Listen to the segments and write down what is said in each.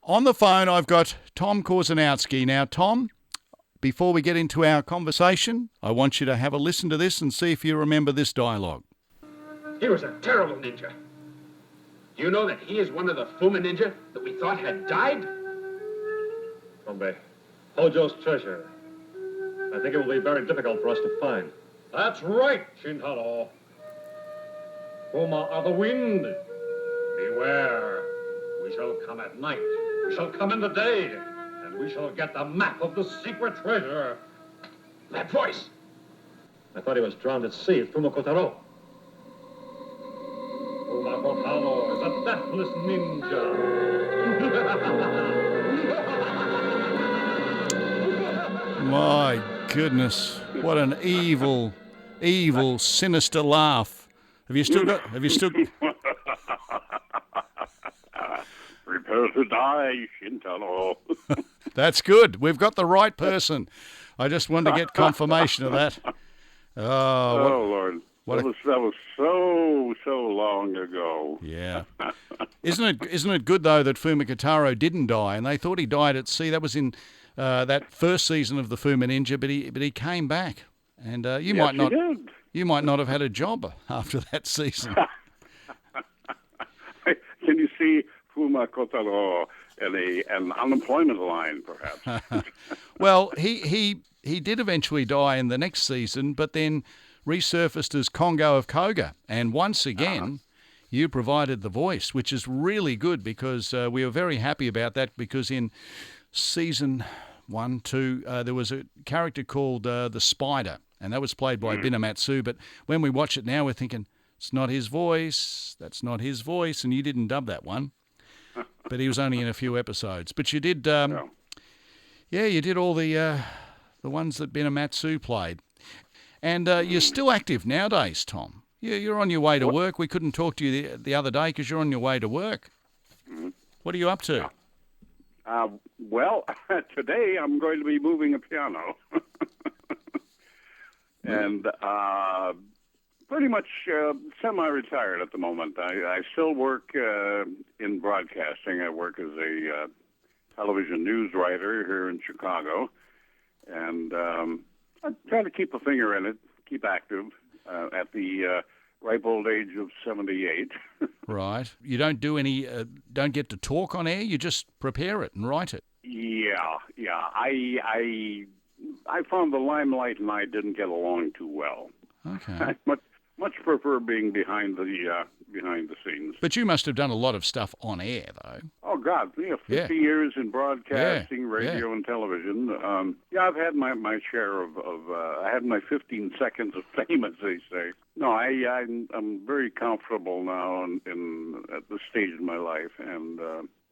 On the phone, I've got Tom Korzeniowski. Now, Tom, before we get into our conversation, I want you to have a listen to this and see if you remember this dialogue. He was a terrible ninja. Do you know that he is one of the Fuma ninja that we thought had died? Hombre, Hojo's treasure. I think it will be very difficult for us to find. That's right, Shintaro. Fuma are the wind. Beware. We shall come at night. We shall come in the day. And we shall get the map of the secret treasure. That voice. I thought he was drowned at sea at Fuma Kotaro. Fuma Kotaro is a deathless ninja. My goodness, what an evil, sinister laugh. Have you still... Prepare to die, Shintaro. That's good. We've got the right person. I just wanted to get confirmation of that. Lord. That was so long ago. Yeah. Isn't it good, though, that Fuma Kotaro didn't die, and they thought he died at sea? That was in that first season of the Fuma Ninja, but he came back. And you might not have had a job after that season. Can you see Fuma Kotaro in an unemployment line, perhaps? Well, he did eventually die in the next season, but then resurfaced as Kongo of Koga. And once again, you provided the voice, which is really good because we were very happy about that because in season 1, 2, there was a character called the Spider, and that was played by Binamatsu. But when we watch it now, we're thinking, it's not his voice, that's not his voice, and you didn't dub that one. But he was only in a few episodes. But you did, you did all the ones that Binamatsu played. And you're still active nowadays, Tom. You're on your way to work. We couldn't talk to you the other day because you're on your way to work. Mm-hmm. What are you up to? Well, today I'm going to be moving a piano. And pretty much semi-retired at the moment. I still work in broadcasting. I work as a television news writer here in Chicago. And I try to keep a finger in it, keep active at the ripe old age of 78. Right. You don't do any, don't get to talk on air. You just prepare it and write it. Yeah. I found the limelight and I didn't get along too well. Okay. I much prefer being behind the scenes. But you must have done a lot of stuff on air, though. Oh God, 50 years in broadcasting, radio, and television. I've had my share of I had my 15 seconds of fame, as they say. No, I'm very comfortable now at this stage in my life, and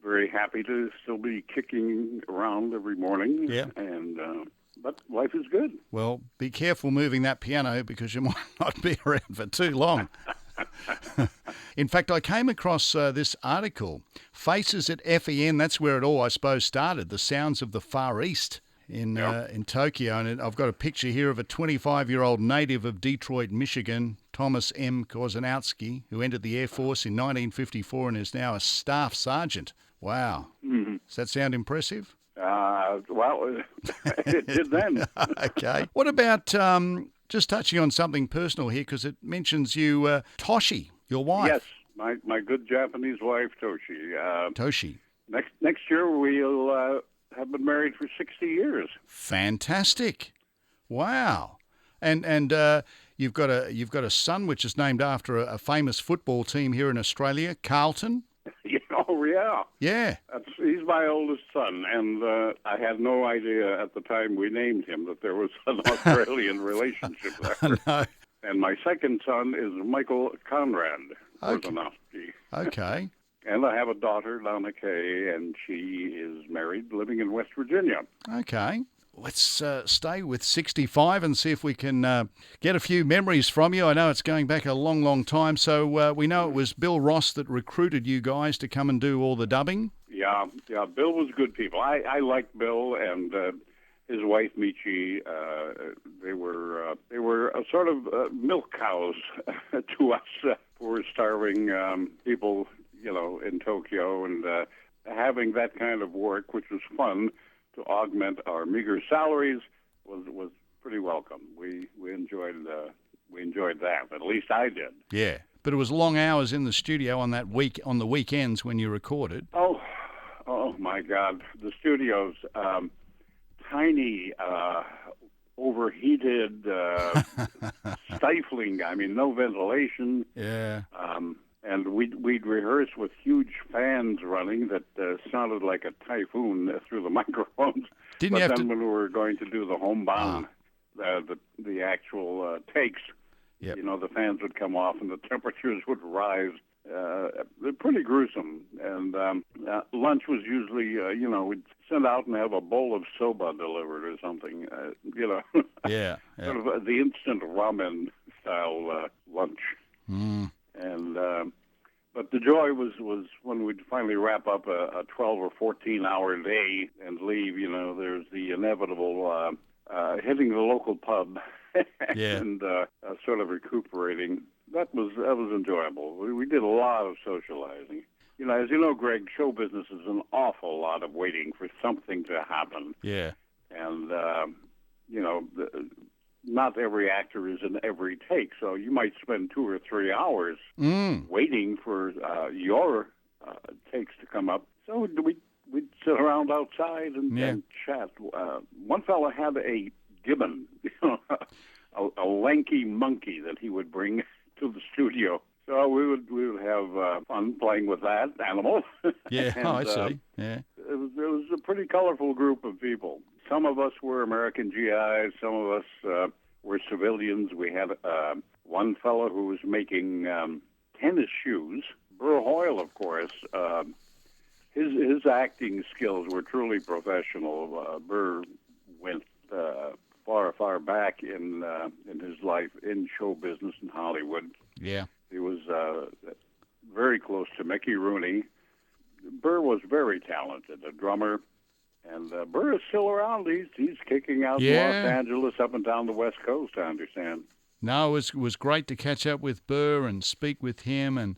very happy to still be kicking around every morning. Yeah. And but life is good. Well, be careful moving that piano because you might not be around for too long. In fact, I came across this article, Faces at FEN, that's where it all, I suppose, started, the sounds of the Far East in Tokyo. And I've got a picture here of a 25-year-old native of Detroit, Michigan, Thomas M. Korzeniowski, who entered the Air Force in 1954 and is now a staff sergeant. Wow. Mm-hmm. Does that sound impressive? Well, it did then. Okay. What about, just touching on something personal here, because it mentions you, Toshi, your wife. Yes, my good Japanese wife, Toshi. Toshi. Next year we'll have been married for 60 years. Fantastic. Wow. And you've got a son which is named after a famous football team here in Australia, Carlton. Oh, yeah. Yeah. He's my oldest son, and I had no idea at the time we named him that there was an Australian relationship there. No. And my second son is Michael Conrad Korzeniowski. Okay. And I have a daughter, Donna Kay, and she is married, living in West Virginia. Okay. Let's stay with 65 and see if we can get a few memories from you. I know it's going back a long, long time. So we know it was Bill Ross that recruited you guys to come and do all the dubbing. Yeah. Bill was good people. I liked Bill and his wife Michi. They were a sort of milk cows to us, poor starving people, in Tokyo. And having that kind of work, which was fun to augment our meager salaries, was pretty welcome. We enjoyed that. At least I did. Yeah, but it was long hours in the studio on the weekends when you recorded. Oh my God! The studio's tiny, overheated, stifling. I mean, no ventilation. Yeah. And we'd rehearse with huge fans running that sounded like a typhoon through the microphones. Didn't you have when we were going to do the homebound, the actual takes, yep. The fans would come off and the temperatures would rise. They're pretty gruesome. And lunch was usually, we'd send out and have a bowl of soba delivered or something, Yeah. Sort of the instant ramen style lunch. Mm. And but the joy was when we'd finally wrap up a 12 or 14-hour day and leave. There's the inevitable hitting the local pub Yeah. and sort of recuperating. That was enjoyable. We did a lot of socializing. As you know, Greg, show business is an awful lot of waiting for something to happen. Yeah. And not every actor is in every take, so you might spend 2 or 3 hours waiting for your takes to come up. So we'd sit around outside and chat. One fellow had a gibbon, a lanky monkey that he would bring to the studio. So we would have fun playing with that animal. Yeah, and, I see. Yeah, it was a pretty colorful group of people. Some of us were American GIs. Some of us were civilians. We had one fellow who was making tennis shoes. Burr Hoyle, of course. His acting skills were truly professional. Burr went far back in his life in show business in Hollywood. Yeah. He was very close to Mickey Rooney. Burr was very talented, a drummer. And Burr is still around. He's kicking out in Los Angeles, up and down the West Coast, I understand. No, it was great to catch up with Burr and speak with him and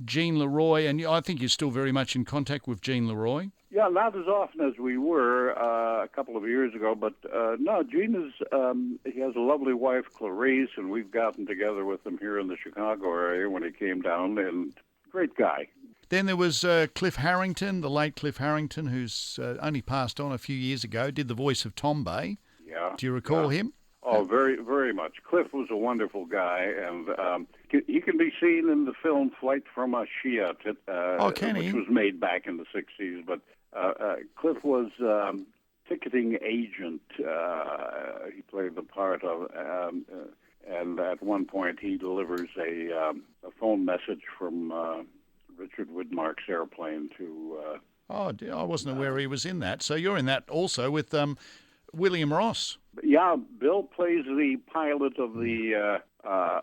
Gene Leroy. And I think you're still very much in contact with Gene Leroy. Yeah, not as often as we were a couple of years ago. But no, Gene he has a lovely wife, Clarice, and we've gotten together with him here in the Chicago area when he came down. And great guy. Then there was Cliff Harrington, the late Cliff Harrington, who's only passed on a few years ago, did the voice of Tom Bay. Yeah. Do you recall him? Oh, very, very much. Cliff was a wonderful guy, and he can be seen in the film Flight from Ashia, which was made back in the 60s. But Cliff was ticketing agent. He played the part of, and at one point he delivers a phone message from Richard Widmark's airplane to... I wasn't aware he was in that. So you're in that also with William Ross. Yeah, Bill plays the pilot of the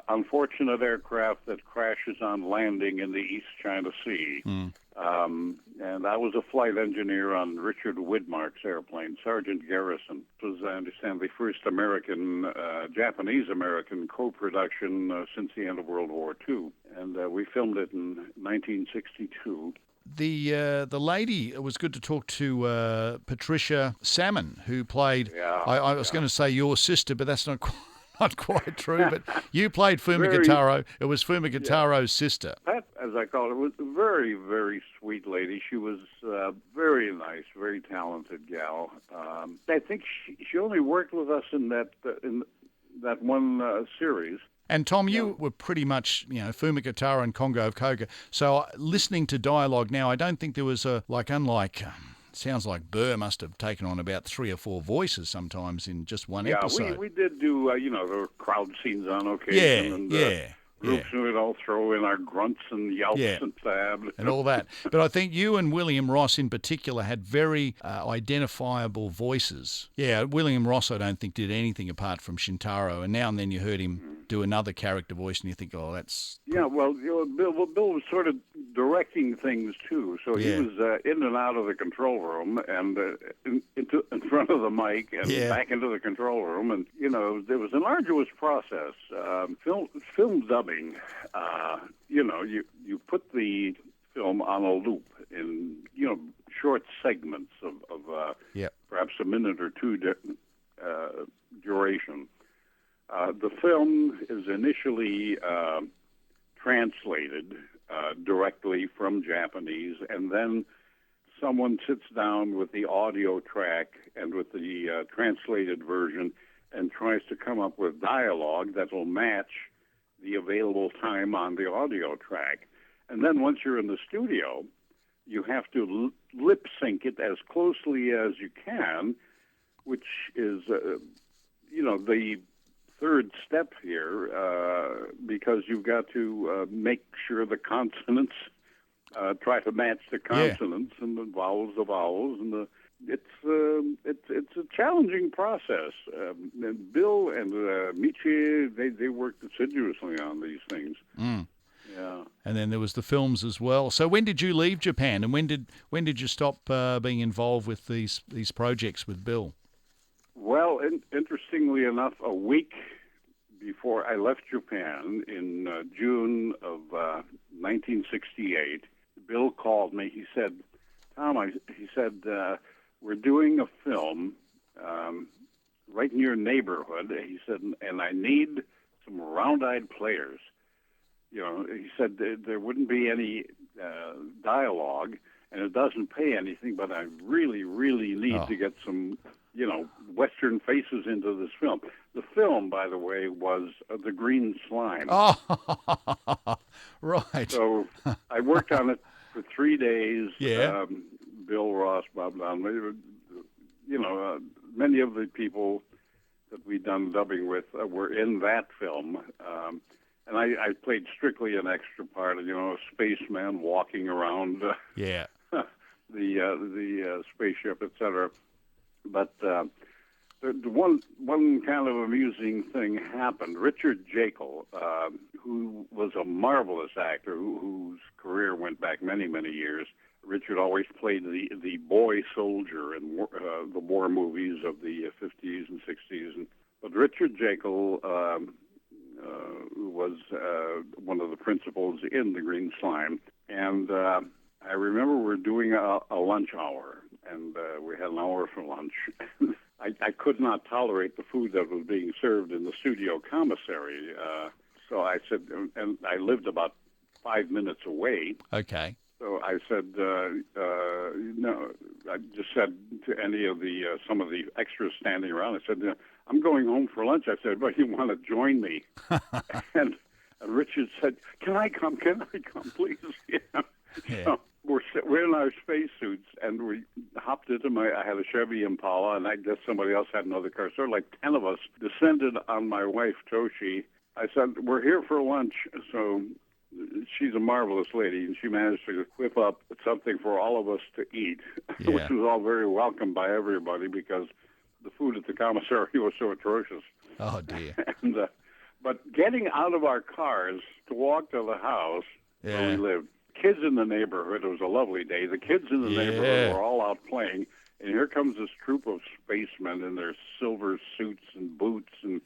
unfortunate aircraft that crashes on landing in the East China Sea. And I was a flight engineer on Richard Widmark's airplane, Sergeant Garrison. It was, I understand, the first Japanese-American co-production since the end of World War II. And we filmed it in 1962. The lady, it was good to talk to Patricia Salmon, who played, I was going to say your sister, but that's not quite true, but you played Fumigataru. It was Fumigataro's sister. Pat, as I call her, was a very, very sweet lady. She was very nice, very talented gal. I think she only worked with us in that one series. And Tom, you were pretty much, Fumigataru and Congo of Koga. So listening to dialogue now, I don't think there was sounds like Burr must have taken on about 3 or 4 voices sometimes in just one episode. Yeah, we did do, there were crowd scenes on occasion. Groups would all throw in our grunts and yelps and stabs. And all that. But I think you and William Ross in particular had very identifiable voices. Yeah, William Ross I don't think did anything apart from Shintaro, and now and then you heard him do another character voice and you think, oh, that's... Yeah, well, Bill was sort of directing things too, so he was in and out of the control room and in front of the mic and back into the control room, and there was an arduous process. Film dubbing, you put the film on a loop in, short segments of Yep. perhaps a minute or two duration. The film is initially translated directly from Japanese, and then someone sits down with the audio track and with the translated version and tries to come up with dialogue that will match the available time on the audio track. And then once you're in the studio, you have to lip sync it as closely as you can, which is, the third step here, because you've got to make sure the consonants try to match the consonants and the vowels, and it's a challenging process. And Bill and Michi, they worked assiduously on these things. Mm. Yeah. And then there was the films as well. So when did you leave Japan, and when did you stop being involved with these projects with Bill? Well, interestingly enough, a week before I left Japan in June of 1968, Bill called me. He said, "Tom," he said, "we're doing a film right in your neighborhood." He said, "and I need some round-eyed players." He said there wouldn't be any dialogue, and it doesn't pay anything, but I really, really need to get some, Western faces into this film. The film, by the way, was The Green Slime. Oh, right. So I worked on it for 3 days. Yeah. Bill, Ross, Bob Don, many of the people that we'd done dubbing with were in that film. And I played strictly an extra part, a spaceman walking around the spaceship, etc. But the one kind of amusing thing happened. Richard Jekyll, who was a marvelous actor, whose career went back many, many years. Richard always played the boy soldier in the war movies of the 50s and 60s. But Richard Jekyll was one of the principals in The Green Slime. And I remember we were doing a lunch hour, and we had an hour for lunch. I could not tolerate the food that was being served in the studio commissary. So I said, and I lived about 5 minutes away. Okay. So I said, no, I just said to any of some of the extras standing around, I said, "I'm going home for lunch." I said, "But you want to join me?" and Richard said, Can I come, please?" Yeah. So we're in our spacesuits, and we hopped into I had a Chevy Impala, and I guess somebody else had another car. So like 10 of us descended on my wife, Toshi. I said, "We're here for lunch." So she's a marvelous lady, and she managed to whip up something for all of us to eat, which was all very welcome by everybody because the food at the commissary was so atrocious. Oh, dear. And, but getting out of our cars to walk to the house where we lived, kids in the neighborhood, it was a lovely day. The kids in the neighborhood were all out playing, and here comes this troop of spacemen in their silver suits and boots, and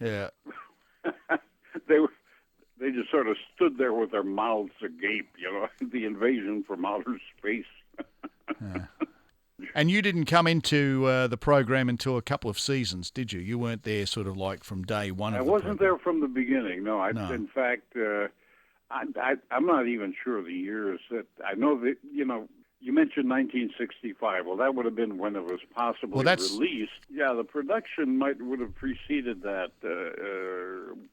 they just sort of stood there with their mouths agape, the invasion from outer space. And you didn't come into the program until a couple of seasons, did you? You weren't there sort of like from day one of the program. I wasn't there from the beginning, no. In fact, I'm not even sure the years that I know that, you mentioned 1965. Well, that would have been when it was possibly released. Yeah, the production would have preceded that.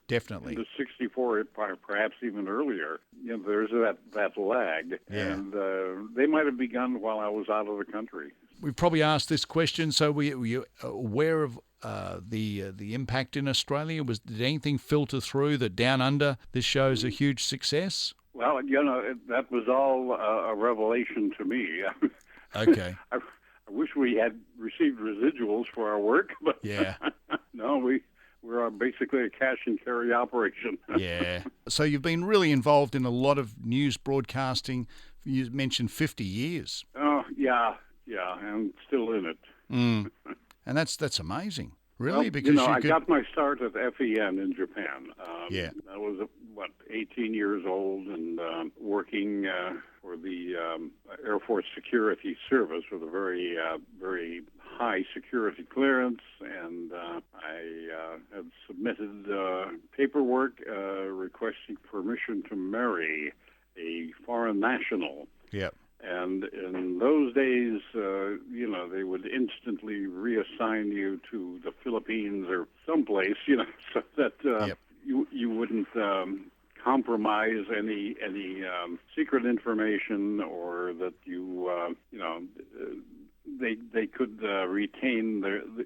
Definitely. The 64, perhaps even earlier. There's that lag. Yeah. And they might have begun while I was out of the country. We've probably asked this question, so were you aware of the impact in Australia? Did anything filter through that down under this show's a huge success? Well, that was all a revelation to me. Okay. I wish we had received residuals for our work, but no, we're basically a cash and carry operation. Yeah. So you've been really involved in a lot of news broadcasting. You mentioned 50 years. Oh, yeah, I'm still in it. And that's amazing. Really? Well, Because I could... got my start at FEN in Japan. Yeah. I was, 18 years old and working for the Air Force Security Service with a very, very high security clearance, and I had submitted paperwork requesting permission to marry a foreign national. Yep. And in those days, they would instantly reassign you to the Philippines or someplace, so that Yep. you wouldn't compromise any secret information, or that they could retain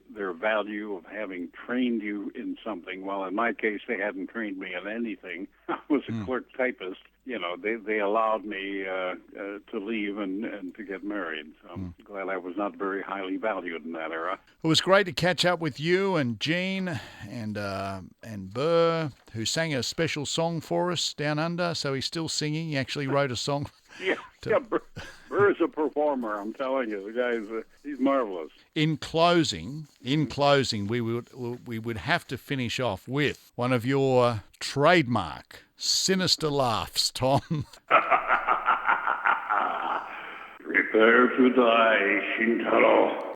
their value of having trained you in something. Well, in my case, they hadn't trained me in anything. I was a clerk typist. They allowed me to leave and to get married. So I'm glad I was not very highly valued in that era. It was great to catch up with you and Gene and Burr, who sang a special song for us down under. So he's still singing. He actually wrote a song. Yeah, Burr is a performer. I'm telling you, the guy's he's marvelous. In closing, we would have to finish off with one of your trademark sinister laughs, Tom. Prepare to die, Shintaro.